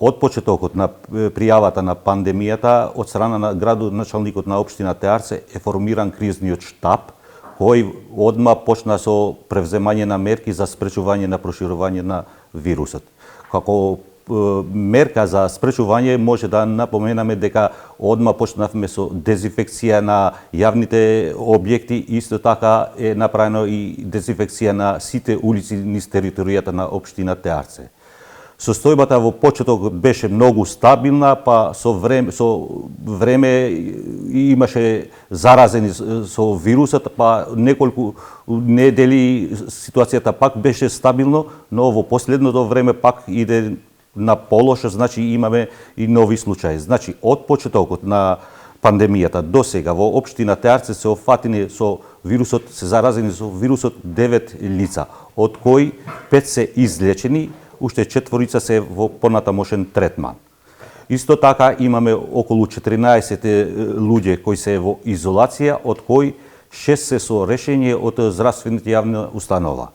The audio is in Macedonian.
од почетокот на пријавата на пандемијата од страна на градоначалникот на општина Теарце е формиран кризниот штаб кој одма почна со превземање на мерки за спречување на проширување на вирусот. Како мерка за спречување може да напоменаме дека одма почнавме со дезинфекција на јавните објекти, исто така е направено и дезинфекција на сите улици низ територијата на општина Теарце. Состојбата во почеток беше многу стабилна, па со време имаше заразени со вирусот, па неколку недели ситуацијата пак беше стабилно, но во последното време пак иде на полошо, значи имаме и нови случаи. Значи од почетокот на пандемијата до сега во општина Теарце се офатени со вирусот, се заразени со вирусот 9 лица, од кои 5 се излечени, уште 4 се во понатамошен третман. Исто така имаме околу 14 луѓе кои се во изолација, од кои 6 се со решение од здравствената јавна установа.